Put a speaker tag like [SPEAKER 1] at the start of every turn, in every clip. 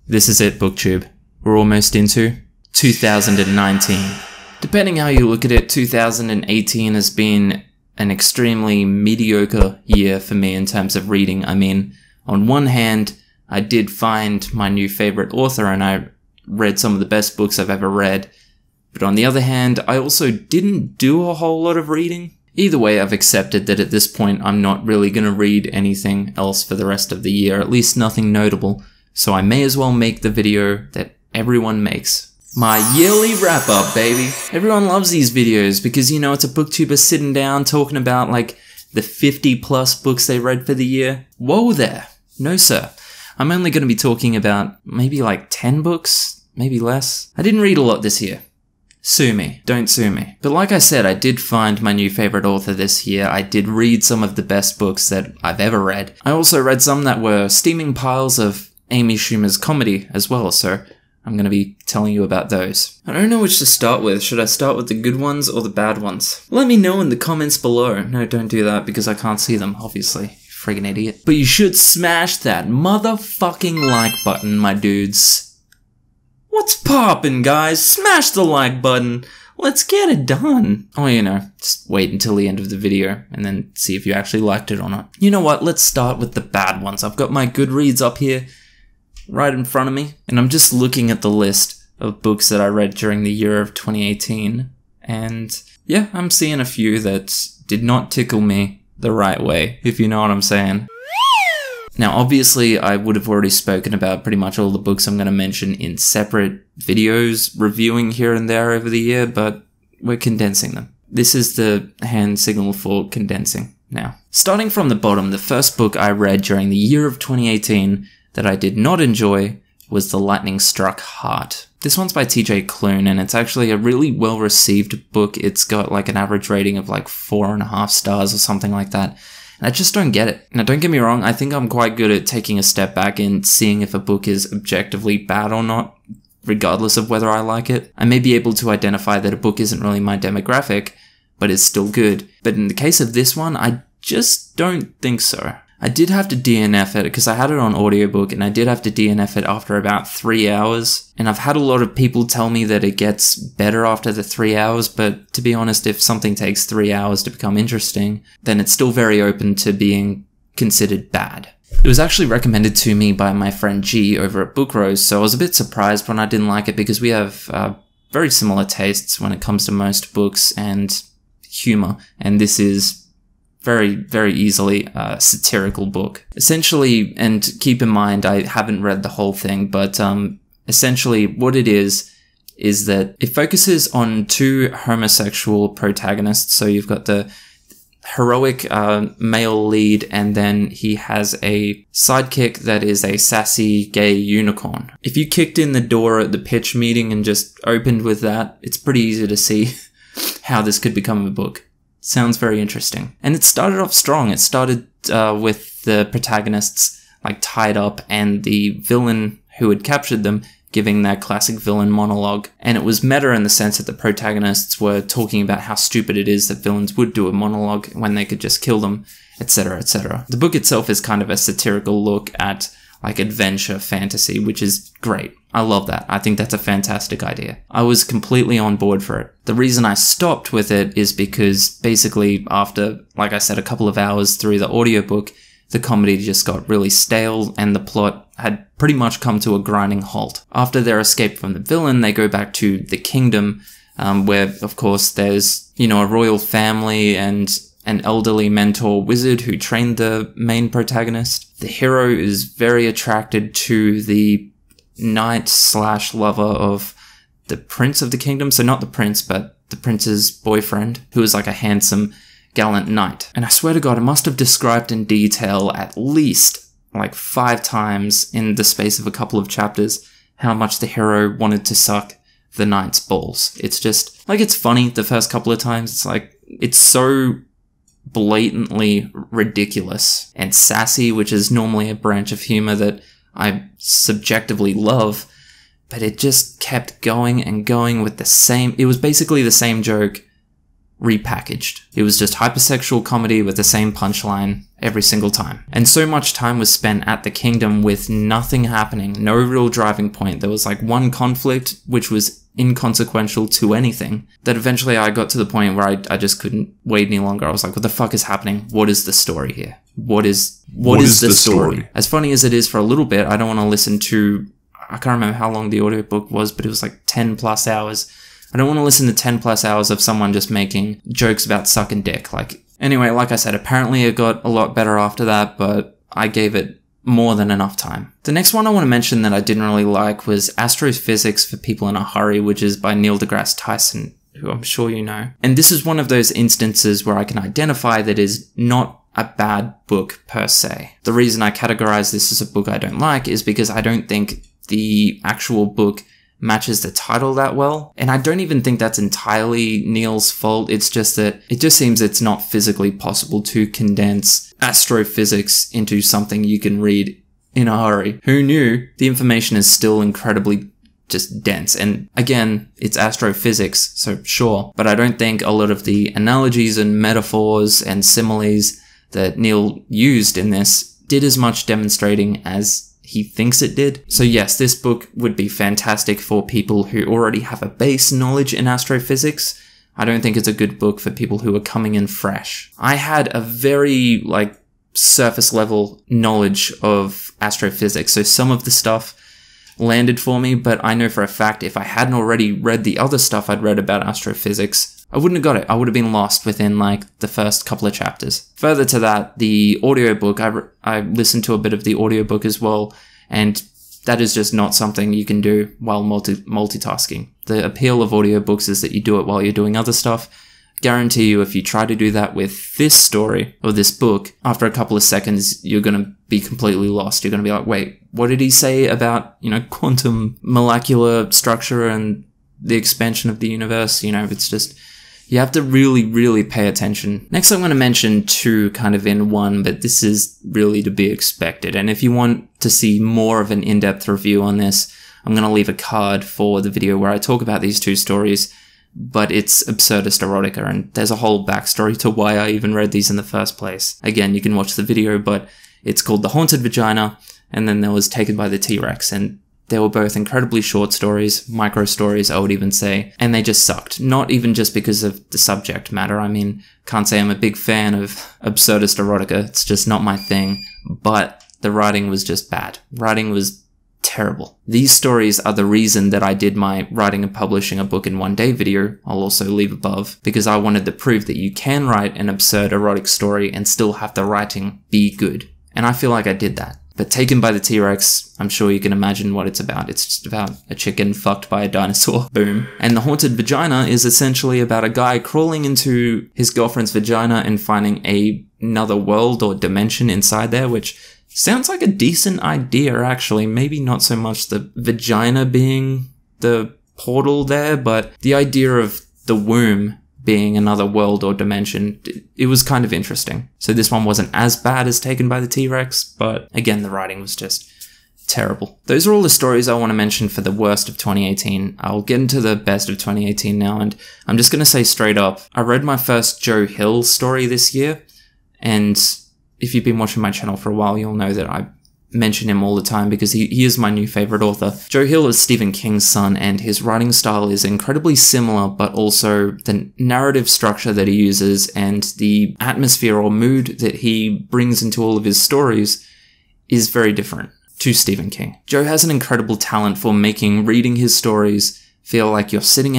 [SPEAKER 1] This is it, booktube. We're almost into 2019. Depending how you look at it, 2018 has been an extremely mediocre year for me in terms of reading. I mean, on one hand, I did find my new favorite author and I read some of the best books I've ever read. But on the other hand, I also didn't do a whole lot of reading. Either way, I've accepted that at this point I'm not really going to read anything else for the rest of the year, at least nothing notable, so I may as well make the video that everyone makes. My yearly wrap-up, baby! Everyone loves these videos because, you know, it's a booktuber sitting down talking about, like, the 50 plus books they read for the year. Whoa there! No sir. I'm only going to be talking about maybe like 10 books, maybe less. I didn't read a lot this year. Sue me. Don't sue me. But like I said, I did find my new favorite author this year. I did read some of the best books that I've ever read. I also read some that were steaming piles of Amy Schumer's comedy as well, so I'm going to be telling you about those. I don't know which to start with. Should I start with the good ones or the bad ones? Let me know in the comments below. No, don't do that because I can't see them, obviously. Friggin' idiot. But you should smash that motherfucking like button, my dudes. What's poppin', guys? Smash the like button. Let's get it done. Oh, you know, just wait until the end of the video and then see if you actually liked it or not. You know what? Let's start with the bad ones. I've got my Goodreads up here right in front of me, and I'm just looking at the list of books that I read during the year of 2018. And yeah, I'm seeing a few that did not tickle me the right way, if you know what I'm saying. Now, obviously, I would have already spoken about pretty much all the books I'm going to mention in separate videos, reviewing here and there over the year, but we're condensing them. This is the hand signal for condensing now. Starting from the bottom, the first book I read during the year of 2018 that I did not enjoy was The Lightningstruck Heart. This one's by TJ Klune, and it's actually a really well-received book. It's got like an average rating of like 4.5 stars or something like that. And I just don't get it. Now, don't get me wrong, I think I'm quite good at taking a step back and seeing if a book is objectively bad or not, regardless of whether I like it. I may be able to identify that a book isn't really my demographic, but it's still good. But in the case of this one, I just don't think so. I did have to DNF it because I had it on audiobook, and I did have to DNF it after about 3 hours. And I've had a lot of people tell me that it gets better after the 3 hours, but to be honest, if something takes 3 hours to become interesting, then it's still very open to being considered bad. It was actually recommended to me by my friend G over at Book Rose, so I was a bit surprised when I didn't like it because we have very similar tastes when it comes to most books and humor, and this is very, very easily a satirical book. Essentially, and keep in mind, I haven't read the whole thing, but essentially what it is that it focuses on two homosexual protagonists. So you've got the heroic male lead, and then he has a sidekick that is a sassy gay unicorn. If you kicked in the door at the pitch meeting and just opened with that, it's pretty easy to see how this could become a book. Sounds very interesting. And it started off strong. It started with the protagonists like tied up and the villain who had captured them giving that classic villain monologue. And it was meta in the sense that the protagonists were talking about how stupid it is that villains would do a monologue when they could just kill them, etc., etc. The book itself is kind of a satirical look at like adventure fantasy, which is great. I love that. I think that's a fantastic idea. I was completely on board for it. The reason I stopped with it is because basically after, like I said, a couple of hours through the audiobook, the comedy just got really stale and the plot had pretty much come to a grinding halt. After their escape from the villain, they go back to the kingdom, where of course there's, you know, a royal family and an elderly mentor wizard who trained the main protagonist. The hero is very attracted to the knight/lover of the prince of the kingdom. So not the prince, but the prince's boyfriend, who is like a handsome, gallant knight. And I swear to God, I must have described in detail at least like 5 times in the space of a couple of chapters how much the hero wanted to suck the knight's balls. It's just, like, it's funny the first couple of times. It's like, it's so blatantly ridiculous and sassy, which is normally a branch of humor that I subjectively love, but it just kept going and going with the same, it was basically the same joke repackaged. It was just hypersexual comedy with the same punchline every single time. And so much time was spent at the kingdom with nothing happening, no real driving point. There was like one conflict, which was inconsequential to anything, that eventually I got to the point where I just couldn't wait any longer. I was like, what the fuck is happening? What is the story here? What is the story? As funny as it is for a little bit, I don't want to listen to, I can't remember how long the audiobook was, but it was like 10 plus hours. I don't want to listen to 10 plus hours of someone just making jokes about sucking dick. Anyway, like I said, apparently it got a lot better after that, but I gave it more than enough time. The next one I want to mention that I didn't really like was Astrophysics for People in a Hurry, which is by Neil deGrasse Tyson, who I'm sure you know. And this is one of those instances where I can identify that is not a bad book per se. The reason I categorize this as a book I don't like is because I don't think the actual book matches the title that well. And I don't even think that's entirely Neil's fault. It's just that it just seems it's not physically possible to condense astrophysics into something you can read in a hurry. Who knew? The information is still incredibly just dense. And again, it's astrophysics, so sure. But I don't think a lot of the analogies and metaphors and similes that Neil used in this did as much demonstrating as he thinks it did. So yes, this book would be fantastic for people who already have a base knowledge in astrophysics. I don't think it's a good book for people who are coming in fresh. I had a very, surface level knowledge of astrophysics, so some of the stuff landed for me, but I know for a fact if I hadn't already read the other stuff I'd read about astrophysics, I wouldn't have got it. I would have been lost within the first couple of chapters. Further to that, the audiobook, I listened to a bit of the audiobook as well, and that is just not something you can do while multitasking. The appeal of audiobooks is that you do it while you're doing other stuff. Guarantee you, if you try to do that with this story or this book, after a couple of seconds, you're going to be completely lost. You're going to be like, wait, what did he say about, quantum molecular structure and the expansion of the universe? It's just, you have to really, really pay attention. Next, I'm going to mention two kind of in one, but this is really to be expected. And if you want to see more of an in-depth review on this, I'm going to leave a card for the video where I talk about these two stories, but it's absurdist erotica, and there's a whole backstory to why I even read these in the first place. Again, you can watch the video, but it's called The Haunted Vagina, and then there was Taken by the T-Rex, and they were both incredibly short stories, micro stories, I would even say, and they just sucked. Not even just because of the subject matter. I mean, can't say I'm a big fan of absurdist erotica. It's just not my thing, but the writing was just bad. Writing was terrible. These stories are the reason that I did my writing and publishing a book in one day video, I'll also leave above, because I wanted to prove that you can write an absurd erotic story and still have the writing be good. And I feel like I did that. But Taken by the T-Rex, I'm sure you can imagine what it's about. It's just about a chicken fucked by a dinosaur. Boom. And The Haunted Vagina is essentially about a guy crawling into his girlfriend's vagina and finding another world or dimension inside there, which sounds like a decent idea, actually. Maybe not so much the vagina being the portal there, but the idea of the womb being another world or dimension, it was kind of interesting. So this one wasn't as bad as Taken by the T-Rex, but again, the writing was just terrible. Those are all the stories I want to mention for the worst of 2018. I'll get into the best of 2018 now, and I'm just going to say straight up, I read my first Joe Hill story this year, and if you've been watching my channel for a while, you'll know that I mention him all the time because he is my new favorite author. Joe Hill is Stephen King's son, and his writing style is incredibly similar, but also the narrative structure that he uses and the atmosphere or mood that he brings into all of his stories is very different to Stephen King. Joe has an incredible talent for making reading his stories feel like you're sitting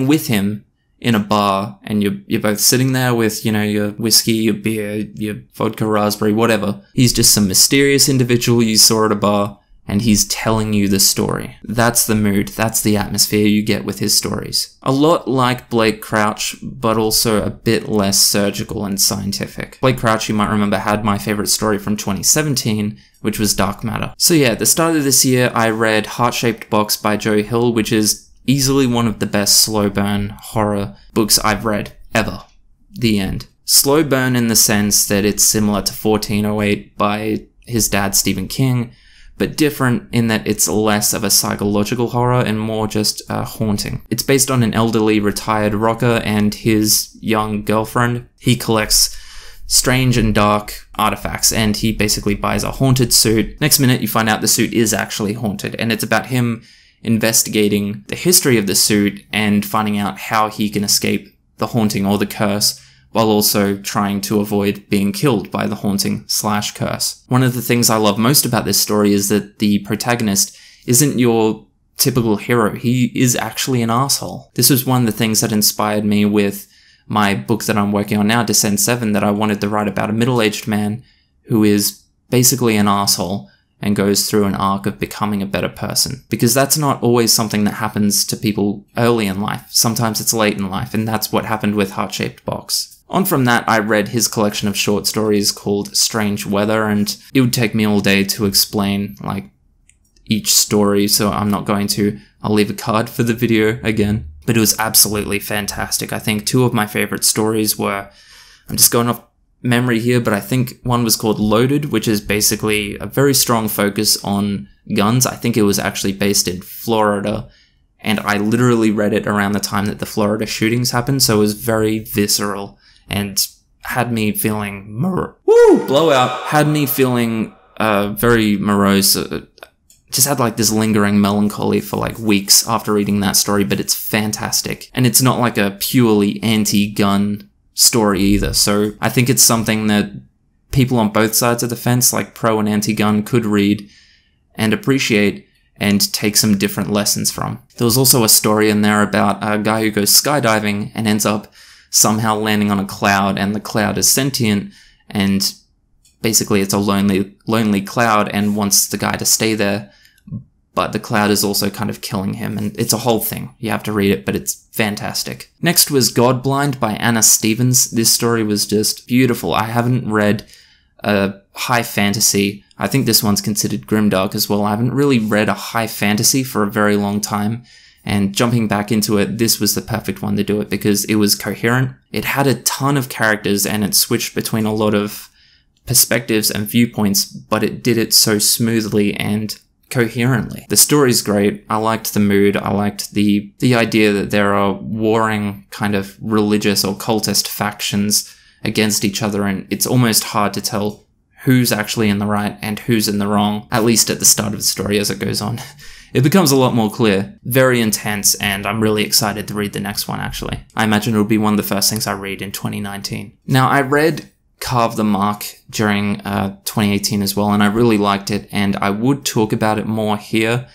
[SPEAKER 1] with him in a bar, and you're both sitting there with, your whiskey, your beer, your vodka raspberry, whatever. He's just some mysterious individual you saw at a bar, and he's telling you the story. That's the mood, that's the atmosphere you get with his stories. A lot like Blake Crouch, but also a bit less surgical and scientific. Blake Crouch, you might remember, had my favorite story from 2017, which was Dark Matter. So yeah, at the start of this year, I read Heart-Shaped Box by Joe Hill, which is easily one of the best slow burn horror books I've read ever. The end. Slow burn in the sense that it's similar to 1408 by his dad Stephen King, but different in that it's less of a psychological horror and more just a haunting. It's based on an elderly retired rocker and his young girlfriend. He collects strange and dark artifacts, and he basically buys a haunted suit. Next minute, you find out the suit is actually haunted, and it's about him investigating the history of the suit and finding out how he can escape the haunting or the curse, while also trying to avoid being killed by the haunting/curse. One of the things I love most about this story is that the protagonist isn't your typical hero. He is actually an asshole. This was one of the things that inspired me with my book that I'm working on now, Descent 7, that I wanted to write about a middle-aged man who is basically an asshole and goes through an arc of becoming a better person. Because that's not always something that happens to people early in life. Sometimes it's late in life, and that's what happened with Heart-Shaped Box. On from that, I read his collection of short stories called Strange Weather, and it would take me all day to explain, like, each story, so I'm not going to. I'll leave a card for the video again. But it was absolutely fantastic. I think two of my favorite stories were, I'm just going off memory here, but I think one was called Loaded, which is basically a very strong focus on guns. I think it was actually based in Florida, and I literally read it around the time that the Florida shootings happened, so it was very visceral and had me feeling blowout. Had me feeling very morose. Just had like this lingering melancholy for like weeks after reading that story, but it's fantastic. And it's not like a purely anti-gun story either, so I think it's something that people on both sides of the fence, like pro and anti-gun, could read and appreciate and take some different lessons from. There was also a story in there about a guy who goes skydiving and ends up somehow landing on a cloud, and the cloud is sentient, and basically it's a lonely cloud and wants the guy to stay there, but the cloud is also kind of killing him, and it's a whole thing. You have to read it, but it's fantastic. Next was Godblind by Anna Stevens. This story was just beautiful. I haven't read a high fantasy. I think this one's considered grimdark as well. I haven't really read a high fantasy for a very long time, and jumping back into it, this was the perfect one to do it because it was coherent. It had a ton of characters and it switched between a lot of perspectives and viewpoints, but it did it so smoothly and coherently. The story's great. I liked the mood. I liked the idea that there are warring kind of religious or cultist factions against each other, and it's almost hard to tell who's actually in the right and who's in the wrong, at least at the start of the story. As it goes on, it becomes a lot more clear. Very intense, and I'm really excited to read the next one, actually. I imagine it'll be one of the first things I read in 2019. Now, I read Carve the Mark during 2018 as well, and I really liked it, and I would talk about it more here,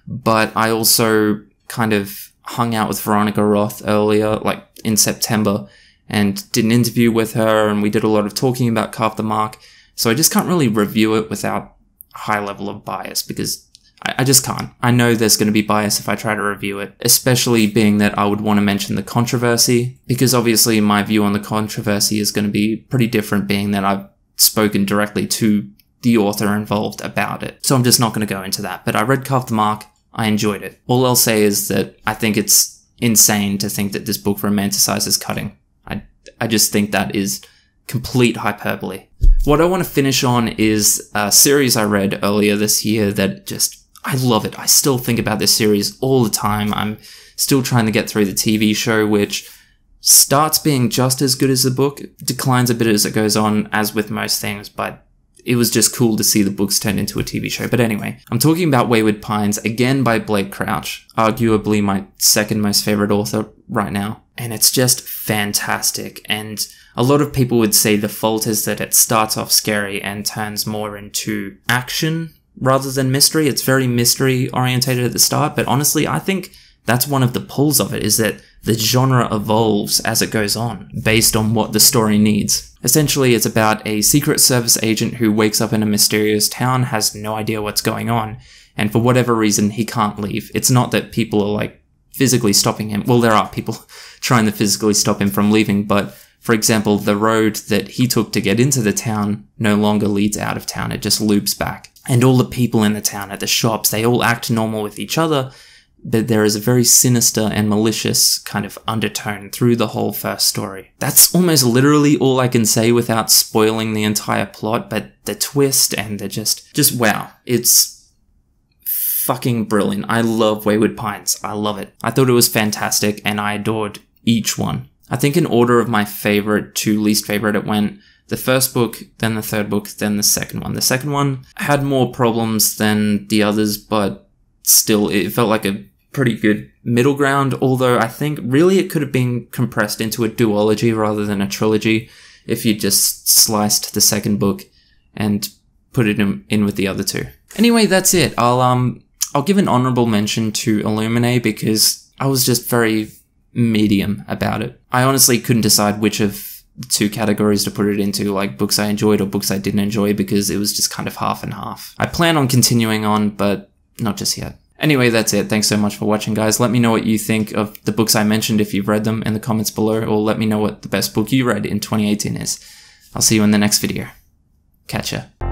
[SPEAKER 1] but I also kind of hung out with Veronica Roth earlier, like in September, and did an interview with her, and we did a lot of talking about Carve the Mark, so I just can't really review it without a high level of bias, because I just can't. I know there's going to be bias if I try to review it, especially being that I would want to mention the controversy, because obviously my view on the controversy is going to be pretty different, being that I've spoken directly to the author involved about it. So I'm just not going to go into that. But I read Carve the Mark. I enjoyed it. All I'll say is that I think it's insane to think that this book romanticizes cutting. I just think that is complete hyperbole. What I want to finish on is a series I read earlier this year that just, I love it. I still think about this series all the time. I'm still trying to get through the TV show, which starts being just as good as the book, declines a bit as it goes on, as with most things, but it was just cool to see the books turned into a TV show. But anyway, I'm talking about Wayward Pines, again by Blake Crouch, arguably my second most favorite author right now. And it's just fantastic. And a lot of people would say the fault is that it starts off scary and turns more into action rather than mystery. It's very mystery orientated at the start, but honestly, I think that's one of the pulls of it, is that the genre evolves as it goes on, based on what the story needs. Essentially, it's about a Secret Service agent who wakes up in a mysterious town, has no idea what's going on, and for whatever reason, he can't leave. It's not that people are, like, physically stopping him. Well, there are people trying to physically stop him from leaving, but for example, the road that he took to get into the town no longer leads out of town. It just loops back. And all the people in the town at the shops, they all act normal with each other, but there is a very sinister and malicious kind of undertone through the whole first story. That's almost literally all I can say without spoiling the entire plot, but the twist and the just wow. It's fucking brilliant. I love Wayward Pines. I love it. I thought it was fantastic, and I adored each one. I think in order of my favorite to least favorite, it went the first book, then the third book, then the second one. The second one had more problems than the others, but still, it felt like a pretty good middle ground, although I think really it could have been compressed into a duology rather than a trilogy if you just sliced the second book and put it in with the other two. Anyway, that's it. I'll give an honorable mention to Illuminae because I was just very medium about it. I honestly couldn't decide which of the two categories to put it into, like books I enjoyed or books I didn't enjoy, because it was just kind of half and half. I plan on continuing on, but not just yet. Anyway, that's it. Thanks so much for watching, guys. Let me know what you think of the books I mentioned if you've read them in the comments below, or let me know what the best book you read in 2018 is. I'll see you in the next video. Catch ya.